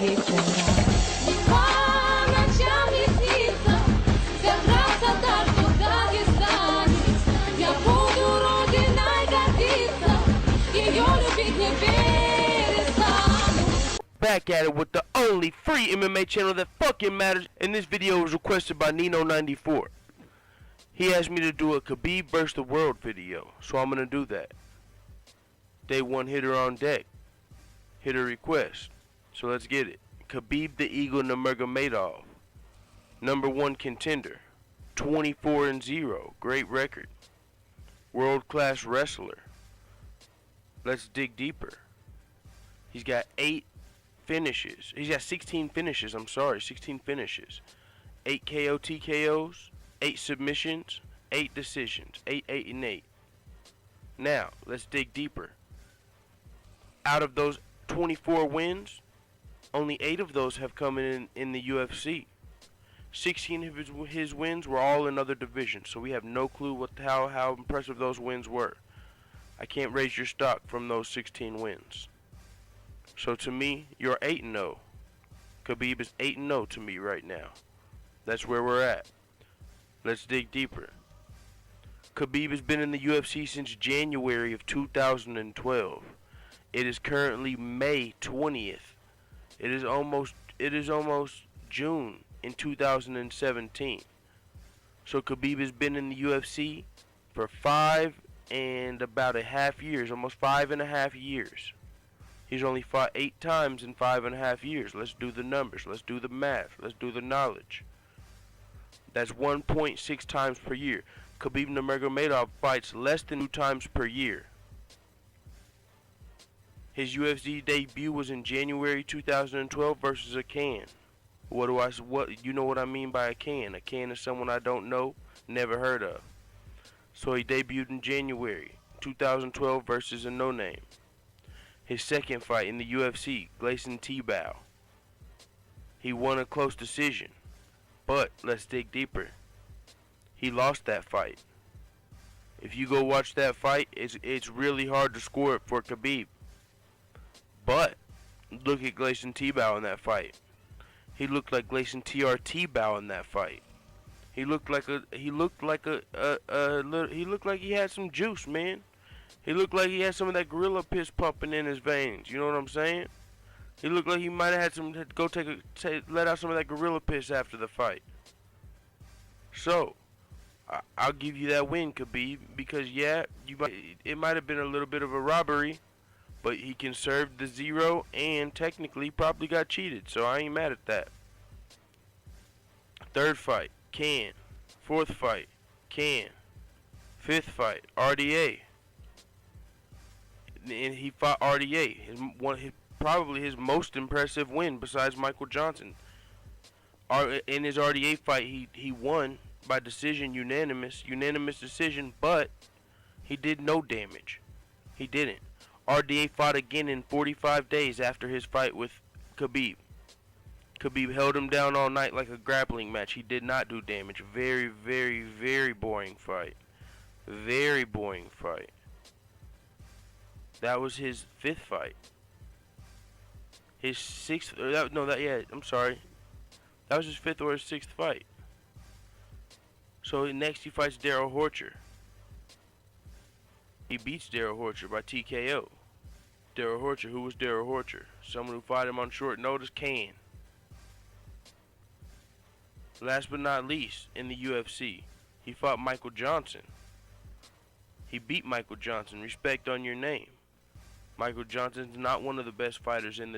вечера. По ночам не снится вся красота, что в Дагестане. Я буду родиной гордиться, ее любить не перестану. Back at it with the only free MMA channel that fucking matters, and this video was requested by Nino94. He asked me to do a Khabib vs. the World video, so I'm gonna do that. Day one hitter on deck. Hitter request. So let's get it. Khabib the Eagle Nurmagomedov, #1 contender, 24-0, great record, world-class wrestler. Let's dig deeper. He's got 8 finishes. He's got 16 finishes. 16 finishes. 8 KO TKOs, 8 submissions, 8 decisions, 8, 8, and 8. Now let's dig deeper. Out of those 24 wins, only 8 of those have come in the UFC. 16 of his wins were all in other divisions, so we have no clue how impressive those wins were. I can't raise your stock from those 16 wins. So to me, you're 8-0. Khabib is 8-0 to me right now. That's where we're at. Let's dig deeper. Khabib has been in the UFC since January of 2012. It is currently May 20th. It is almost June in 2017. So Khabib has been in the UFC for 5 and about a half years, almost 5.5 years. He's only fought 8 times in 5.5 years. Let's do the numbers. Let's do the math. Let's do the knowledge. That's 1.6 times per year. Khabib Nurmagomedov fights less than 2 times per year. His UFC debut was in January 2012 versus a can. You know what I mean by a can? A can is someone I don't know, never heard of. So he debuted in January 2012 versus a no-name. His second fight in the UFC, Gleison Tibau. He won a close decision, but let's dig deeper. He lost that fight. If you go watch that fight, it's really hard to score it for Khabib. But look at Gleison Tibau in that fight. He looked like Gleison Tibau in that fight. He looked like he had some juice, man. He looked like he had some of that gorilla piss pumping in his veins. You know what I'm saying? He looked like he might have had some let out some of that gorilla piss after the fight. So I'll give you that win, Khabib, because yeah, it might have been a little bit of a robbery, but he conserved the 0 and technically probably got cheated, so I ain't mad at that. Third fight, can. Fourth fight, can. Fifth fight, RDA. And he fought RDA, probably his most impressive win besides Michael Johnson. In his RDA fight, he won by decision, unanimous decision, but he did no damage. He didn't. RDA fought again in 45 days after his fight with Khabib. Khabib held him down all night like a grappling match. He did not do damage. Very, very, very boring fight. Very boring fight. That was his 5th fight. His 6th, I'm sorry. That was his 5th or his 6th fight. So next he fights Darrell Horcher. He beats Darrell Horcher by TKO. Darrell Horcher, who was Darrell Horcher? Someone who fought him on short notice, can. Last but not least, in the UFC, he fought Michael Johnson. He beat Michael Johnson. Respect on your name. Michael Johnson's not one of the best fighters in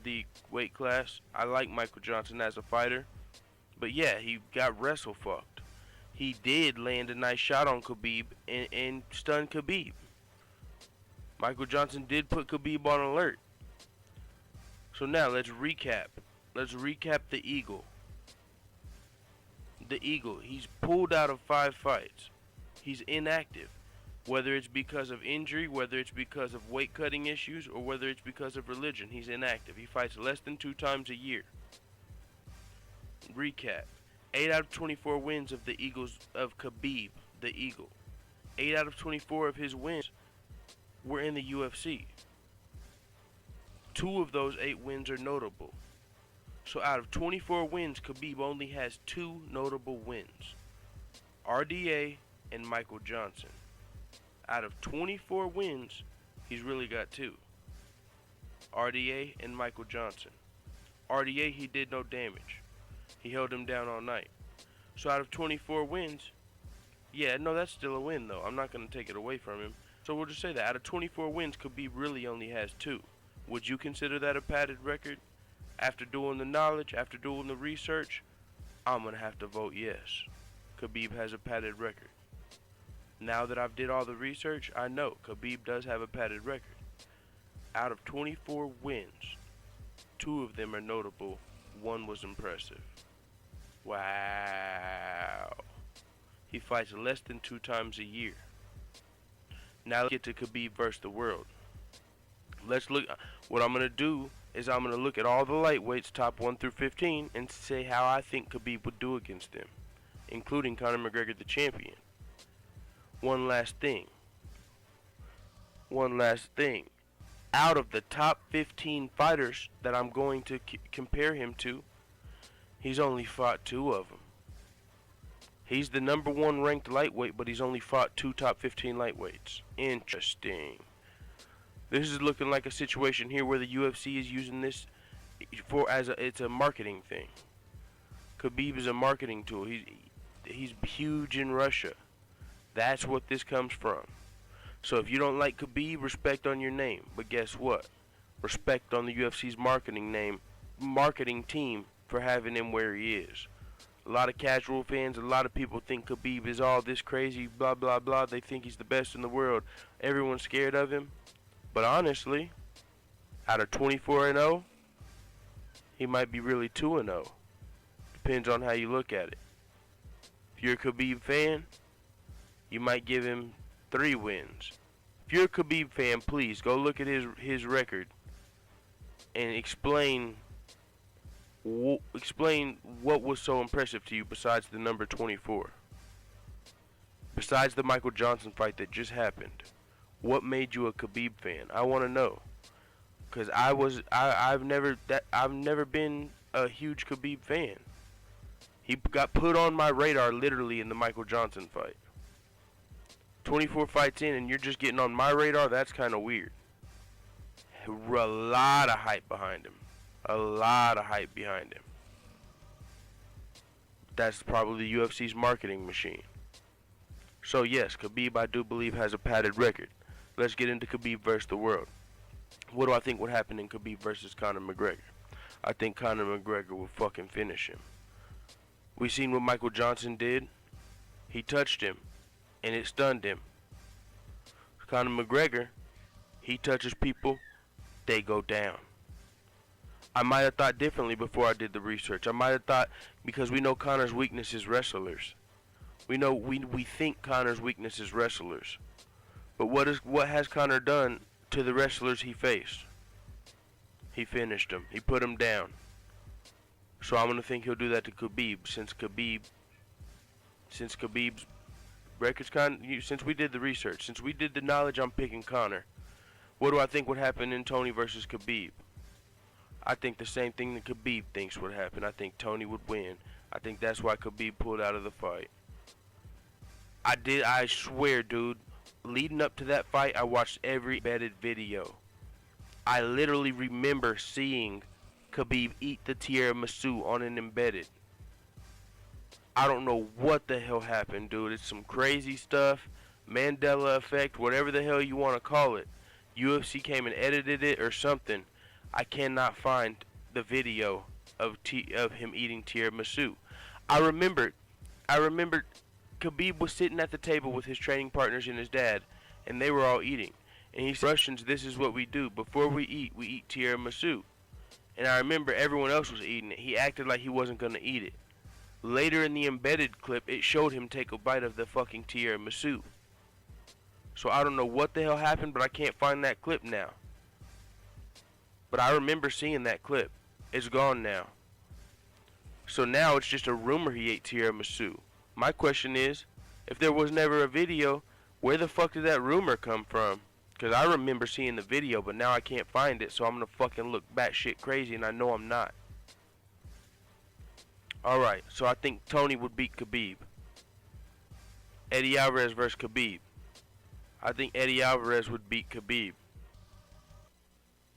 the weight class. I like Michael Johnson as a fighter, but yeah, he got wrestle fucked. He did land a nice shot on Khabib and stun Khabib. Michael Johnson did put Khabib on alert. So now let's recap. Let's recap the Eagle. The Eagle, he's pulled out of 5 fights. He's inactive. Whether it's because of injury, whether it's because of weight cutting issues, or whether it's because of religion, he's inactive. He fights less than 2 times a year. Recap. 8 out of 24 wins of the Eagles of Khabib, the Eagle. 8 out of 24 of his wins were in the UFC. 2 of those 8 wins are notable. So out of 24 wins, Khabib only has 2 notable wins. RDA and Michael Johnson. Out of 24 wins, he's really got 2. RDA and Michael Johnson. RDA, he did no damage. He held him down all night. So out of 24 wins, yeah, no, that's still a win though. I'm not going to take it away from him. So we'll just say that out of 24 wins, Khabib really only has 2. Would you consider that a padded record? After doing the knowledge, after doing the research, I'm going to have to vote yes. Khabib has a padded record. Now that I've did all the research, I know Khabib does have a padded record. Out of 24 wins, 2 of them are notable, 1 was impressive. Wow. He fights less than 2 times a year. Now let's get to Khabib versus the world. Let's look. What I'm going to do is I'm going to look at all the lightweights, top 1 through 15, and say how I think Khabib would do against them, including Conor McGregor, the champion. One last thing. Out of the top 15 fighters that I'm going to compare him to, he's only fought 2 of them. He's the number 1 ranked lightweight, but he's only fought 2 top 15 lightweights. Interesting. This is looking like a situation here where the UFC is using this it's a marketing thing. Khabib is a marketing tool. He's huge in Russia. That's what this comes from. So if you don't like Khabib, respect on your name. But guess what? Respect on the UFC's marketing team for having him where he is. A lot of casual fans, a lot of people think Khabib is all this crazy, blah, blah, blah. They think he's the best in the world. Everyone's scared of him. But honestly, out of 24-0, he might be really 2-0. Depends on how you look at it. If you're a Khabib fan, you might give him 3 wins. If you're a Khabib fan, please go look at his record and explain what was so impressive to you besides the number 24. Besides the Michael Johnson fight that just happened. What made you a Khabib fan? I want to know, cause I've never been a huge Khabib fan. He got put on my radar literally in the Michael Johnson fight. 24 fights in, and you're just getting on my radar. That's kind of weird. A lot of hype behind him. That's probably the UFC's marketing machine. So yes, Khabib, I do believe, has a padded record. Let's get into Khabib versus the world. What do I think would happen in Khabib versus Conor McGregor? I think Conor McGregor will fucking finish him. We seen what Michael Johnson did. He touched him, and it stunned him. Conor McGregor, he touches people, they go down. I might have thought differently before I did the research. I might have thought, because we know Conor's weakness is wrestlers. We think Conor's weakness is wrestlers. But what has Conor done to the wrestlers he faced? He finished them. He put them down. So I'm gonna think he'll do that to Khabib, since Khabib's records since we did the research, since we did the knowledge, I'm picking Conor. What do I think would happen in Tony versus Khabib? I think the same thing that Khabib thinks would happen. I think Tony would win. I think that's why Khabib pulled out of the fight. I swear, dude, leading up to that fight, I watched every embedded video. I literally remember seeing Khabib eat the tiramisu on an embedded. I don't know what the hell happened, dude. It's some crazy stuff. Mandela effect, whatever the hell you want to call it. UFC came and edited it or something. I cannot find the video of him eating tiramisu. I remember Khabib was sitting at the table with his training partners and his dad, and they were all eating. And he said, Russians, this is what we do. Before we eat tiramisu. And I remember everyone else was eating it. He acted like he wasn't going to eat it. Later in the embedded clip, it showed him take a bite of the fucking tiramisu. So I don't know what the hell happened, but I can't find that clip now. But I remember seeing that clip. It's gone now. So now it's just a rumor he ate tiramisu. My question is, if there was never a video, where the fuck did that rumor come from? Because I remember seeing the video, but now I can't find it, so I'm going to fucking look batshit crazy, and I know I'm not. Alright, so I think Tony would beat Khabib. Eddie Alvarez versus Khabib. I think Eddie Alvarez would beat Khabib.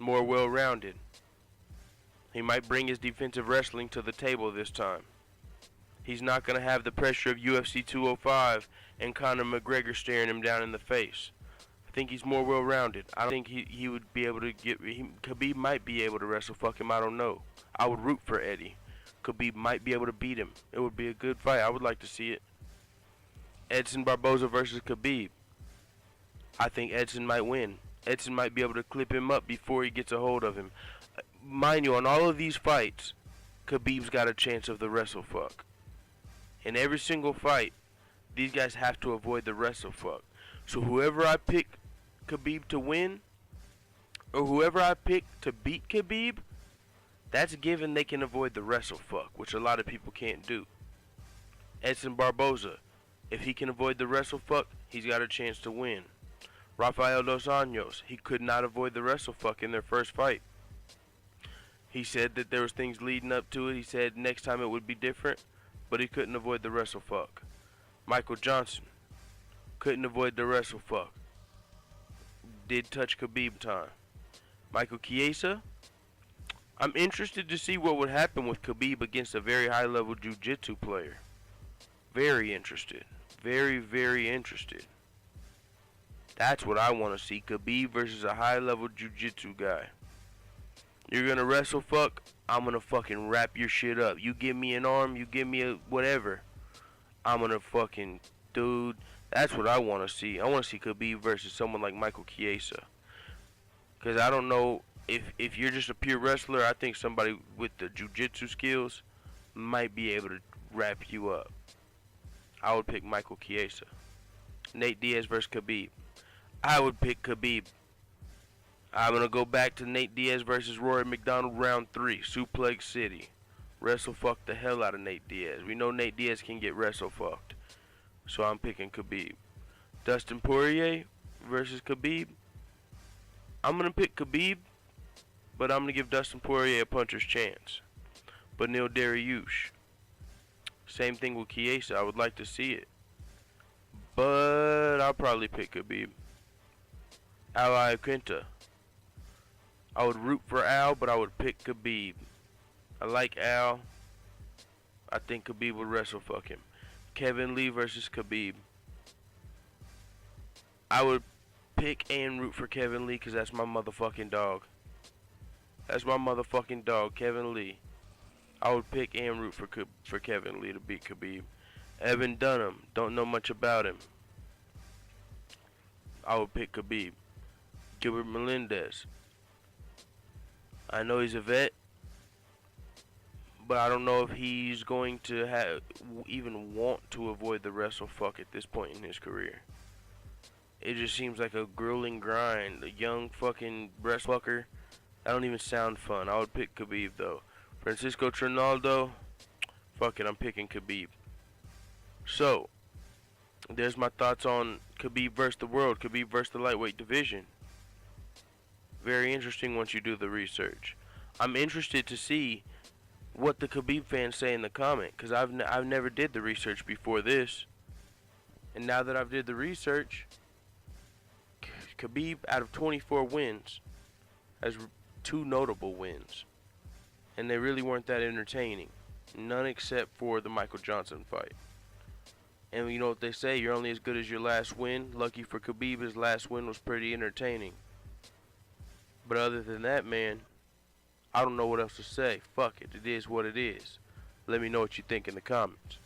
More well-rounded. He might bring his defensive wrestling to the table this time. He's not going to have the pressure of UFC 205 and Conor McGregor staring him down in the face. I think he's more well-rounded. I don't think he would be able to Khabib might be able to wrestle fuck him, I don't know. I would root for Eddie. Khabib might be able to beat him. It would be a good fight. I would like to see it. Edson Barboza versus Khabib. I think Edson might win. Edson might be able to clip him up before he gets a hold of him. Mind you, on all of these fights, Khabib's got a chance of the wrestle fuck. In every single fight, these guys have to avoid the wrestle fuck. So whoever I pick Khabib to win, or whoever I pick to beat Khabib, that's given they can avoid the wrestle fuck, which a lot of people can't do. Edson Barboza, if he can avoid the wrestle fuck, he's got a chance to win. Rafael Dos Anjos, he could not avoid the wrestle fuck in their first fight. He said that there was things leading up to it. He said next time it would be different, but he couldn't avoid the wrestle fuck. Michael Johnson couldn't avoid the wrestle fuck. Did touch Khabib time. Michael Chiesa, I'm interested to see what would happen with Khabib against a very high level jiu-jitsu player. Very interested. Very, very interested. That's what I want to see. Khabib versus a high level jiu-jitsu guy. You're gonna wrestle fuck, I'm gonna fucking wrap your shit up. You give me an arm, you give me a whatever, I'm gonna fucking, dude, that's what I want to see. I want to see Khabib versus someone like Michael Chiesa. Because I don't know, if you're just a pure wrestler, I think somebody with the jiu-jitsu skills might be able to wrap you up. I would pick Michael Chiesa. Nate Diaz versus Khabib. I would pick Khabib. I'm going to go back to Nate Diaz versus Rory McDonald round 3. Suplex City. Wrestle fuck the hell out of Nate Diaz. We know Nate Diaz can get wrestle fucked. So I'm picking Khabib. Dustin Poirier versus Khabib. I'm going to pick Khabib, but I'm going to give Dustin Poirier a puncher's chance. Beneil Dariush. Same thing with Chiesa. I would like to see it. But I'll probably pick Khabib. Al Iaquinta. I would root for Al, but I would pick Khabib. I like Al. I think Khabib would wrestle fuck him. Kevin Lee versus Khabib. I would pick and root for Kevin Lee because that's my motherfucking dog. That's my motherfucking dog, Kevin Lee. I would pick and root for Kevin Lee to beat Khabib. Evan Dunham. Don't know much about him. I would pick Khabib. Gilbert Melendez. I know he's a vet, but I don't know if he's going to even want to avoid the wrestle fuck at this point in his career. It just seems like a grueling grind. A young fucking breast fucker. That don't even sound fun. I would pick Khabib though. Francisco Trinaldo. Fuck it, I'm picking Khabib. So, there's my thoughts on Khabib versus the world. Khabib versus the lightweight division. Very interesting once you do the research. I'm interested to see what the Khabib fans say in the comment, because I've never did the research before this, and now that I've did the research, Khabib out of 24 wins has 2 notable wins, and they really weren't that entertaining. None except for the Michael Johnson fight. And you know what they say, you're only as good as your last win. Lucky for Khabib, his last win was pretty entertaining. But other than that, man, I don't know what else to say. Fuck it. It is what it is. Let me know what you think in the comments.